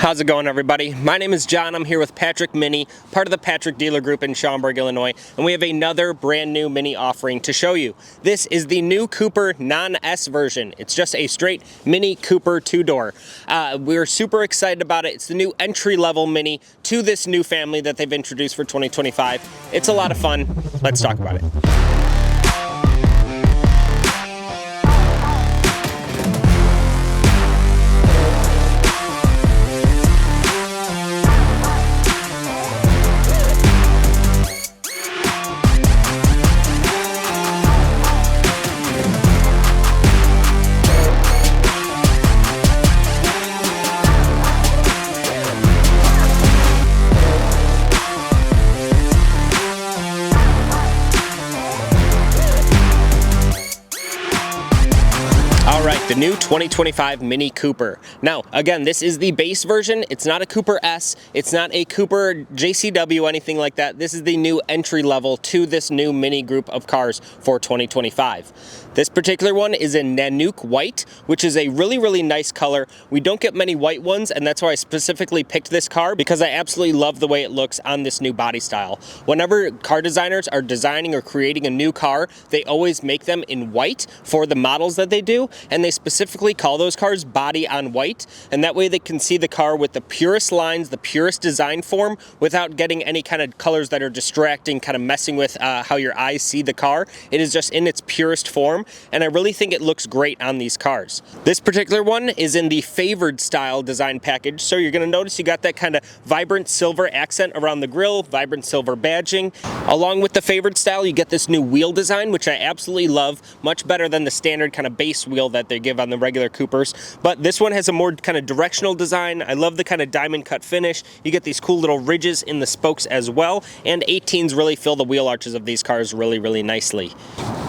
How's it going, everybody? My name is John. I'm here with Patrick Mini, part of the Patrick Dealer Group in Schaumburg, Illinois, and we have another brand new Mini offering to show you. This is the new Cooper non-S version. It's just a straight Mini Cooper two-door. We're super excited about it. It's the new entry-level Mini to this new family that they've introduced for 2025. It's a lot of fun. Let's talk about it. The new 2025 Mini Cooper. Now, again, this is the base version. It's not a Cooper S. It's not a Cooper JCW, anything like that. This is the new entry level to this new Mini group of cars for 2025. This particular one is in Nanook White, which is a really, really nice color. We don't get many white ones, and that's why I specifically picked this car, because I absolutely love the way it looks on this new body style. Whenever car designers are designing or creating a new car, they always make them in white for the models that they do, and they specifically call those cars body on white, and that way they can see the car with the purest lines, the purest design form, without getting any kind of colors that are distracting, kind of messing with how your eyes see the car. It is just in its purest form, and I really think it looks great on these cars. This particular one is in the favored style design package, so you're going to notice you got that kind of vibrant silver accent around the grille, vibrant silver badging. Along with the favored style, you get this new wheel design, which I absolutely love, much better than the standard kind of base wheel that they give on the regular Coopers. But this one has a more kind of directional design. I love the kind of diamond cut finish. You get these cool little ridges in the spokes as well, and 18s really fill the wheel arches of these cars really, really nicely.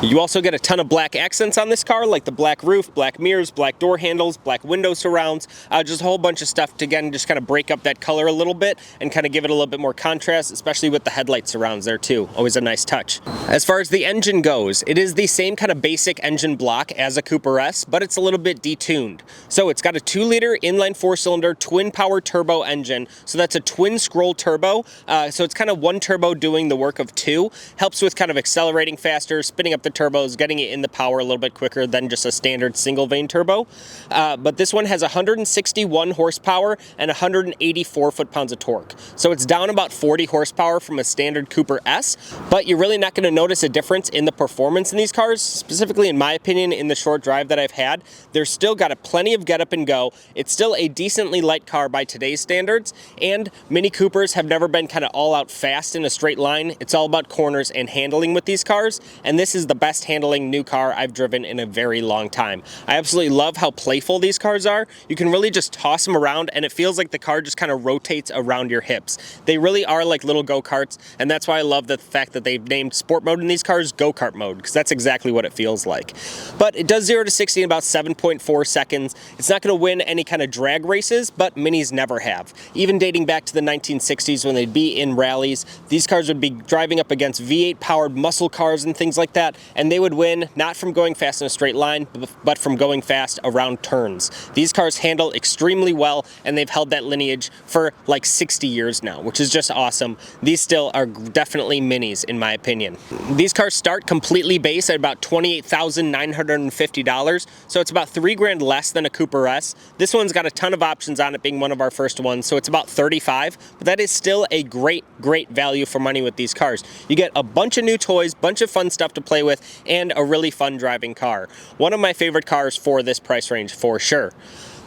You also get a ton of black accents on this car, like the black roof, black mirrors, black door handles, black window surrounds, just a whole bunch of stuff to, again, just kind of break up that color a little bit and kind of give it a little bit more contrast, especially with the headlight surrounds there too. Always a nice touch. As far as the engine goes, it is the same kind of basic engine block as a Cooper S, but it's a little bit detuned. So it's got a 2-liter inline 4-cylinder twin power turbo engine. So that's a twin scroll turbo. So it's kind of one turbo doing the work of two. Helps with kind of accelerating faster, spinning up the turbos, getting it in the power a little bit quicker than just a standard single vane turbo. But this one has 161 horsepower and 184 foot-pounds of torque. So it's down about 40 horsepower from a standard Cooper S, but you're really not going to notice a difference in the performance in these cars, specifically in my opinion in the short drive that I've had. They're still got plenty of get up and go. It's still a decently light car by today's standards, and Mini Coopers have never been kind of all out fast in a straight line. It's all about corners and handling with these cars, and this is the best handling new car I've driven in a very long time. I absolutely love how playful these cars are. You can really just toss them around, and it feels like the car just kind of rotates around your hips. They really are like little go-karts, and that's why I love the fact that they've named sport mode in these cars go-kart mode, because that's exactly what it feels like. But it does 0 to 60 in about 7.4 seconds. It's not going to win any kind of drag races, but Minis never have. Even dating back to the 1960s when they'd be in rallies, these cars would be driving up against V8 powered muscle cars and things like that, and they would win not from going fast in a straight line, but from going fast around turns. These cars handle extremely well, and they've held that lineage for like 60 years now, which is just awesome. These still are definitely Minis in my opinion. These cars start completely base at about $28,950, so it's about $3,000 less than a Cooper S. This one's got a ton of options on it, being one of our first ones, so it's about $35,000, but that is still a great value for money with these cars. You get a bunch of new toys, bunch of fun stuff to play with, and a really fun driving car. One of my favorite cars for this price range for sure.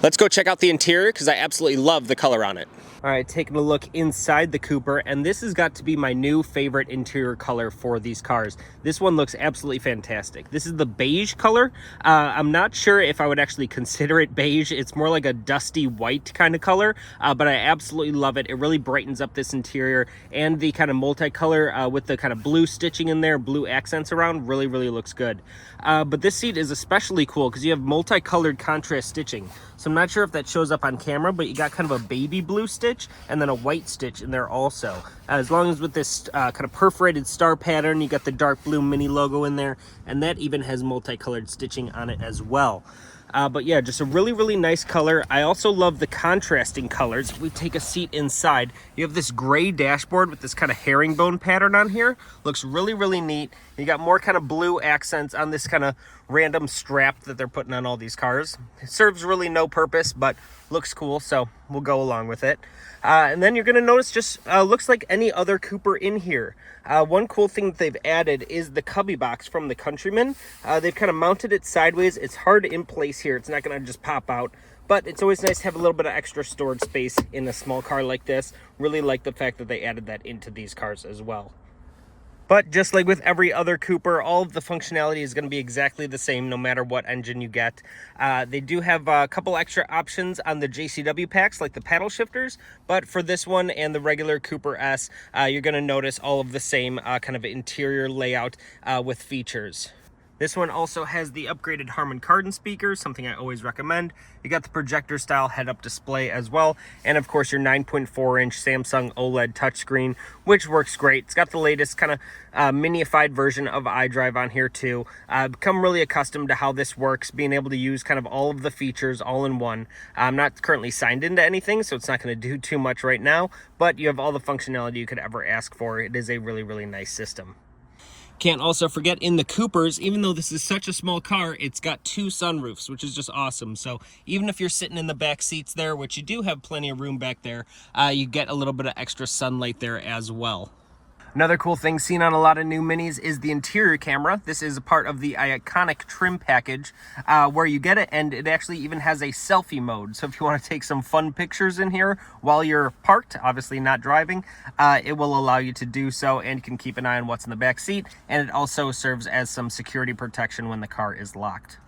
Let's go check out the interior, because I absolutely love the color on it. All right, taking a look inside the Cooper, and this has got to be my new favorite interior color for these cars. This one looks absolutely fantastic. This is the beige color. I'm not sure if I would actually consider it beige. It's more like a dusty white kind of color, but I absolutely love it. It really brightens up this interior, and the kind of multicolor with the kind of blue stitching in there, blue accents around, really looks good. But this seat is especially cool because you have multicolored contrast stitching. So I'm not sure if that shows up on camera, but you got kind of a baby blue stitch and then a white stitch in there also. As long as with this kind of perforated star pattern, you got the dark blue Mini logo in there, and that even has multicolored stitching on it as well. But yeah, just a really, really nice color. I also love the contrasting colors. If we take a seat inside, you have this gray dashboard with this kind of herringbone pattern on here. Looks really, really neat. You got more kind of blue accents on this kind of random strap that they're putting on all these cars. It serves really no purpose, but looks cool, so we'll go along with it. And then you're going to notice just looks like any other Cooper in here. One cool thing that they've added is the cubby box from the Countryman. They've kind of mounted it sideways. It's hard in place here. It's not going to just pop out. But it's always nice to have a little bit of extra storage space in a small car like this. Really like the fact that they added that into these cars as well. But just like with every other Cooper, all of the functionality is going to be exactly the same no matter what engine you get. They do have a couple extra options on the JCW packs, like the paddle shifters. But for this one and the regular Cooper S, you're going to notice all of the same kind of interior layout with features. This one also has the upgraded Harman Kardon speakers, something I always recommend. You got the projector style head-up display as well, and of course your 9.4-inch Samsung OLED touchscreen, which works great. It's got the latest kind of minified version of iDrive on here too. Become really accustomed to how this works, being able to use kind of all of the features all in one. I'm not currently signed into anything, so it's not going to do too much right now, but you have all the functionality you could ever ask for. It is a really, really nice system. Can't also forget in the Coopers, even though this is such a small car, it's got 2 sunroofs, which is just awesome. So even if you're sitting in the back seats there, which you do have plenty of room back there, you get a little bit of extra sunlight there as well. Another cool thing seen on a lot of new Minis is the interior camera. This is a part of the iconic trim package where you get it, and it actually even has a selfie mode. So if you want to take some fun pictures in here while you're parked, obviously not driving, it will allow you to do so, and you can keep an eye on what's in the back seat, and it also serves as some security protection when the car is locked.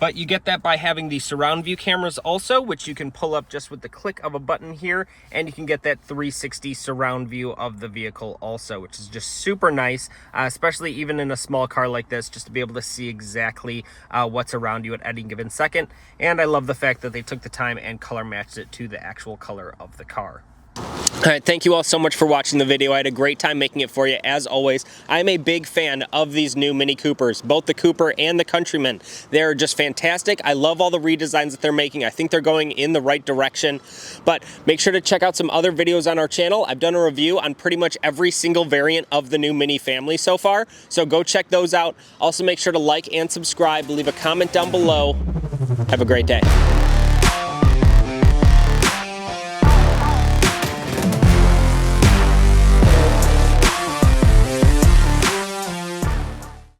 But you get that by having the surround view cameras also, which you can pull up just with the click of a button here, and you can get that 360 surround view of the vehicle also, which is just super nice, especially even in a small car like this, just to be able to see exactly what's around you at any given second. And I love the fact that they took the time and color matched it to the actual color of the car. All right, thank you all so much for watching the video. I had a great time making it for you. As always, I'm a big fan of these new Mini Coopers, both the Cooper and the Countryman. They're just fantastic. I love all the redesigns that they're making. I think they're going in the right direction. But make sure to check out some other videos on our channel. I've done a review on pretty much every single variant of the new Mini family so far, so go check those out. Also, make sure to like and subscribe. Leave a comment down below. Have a great day.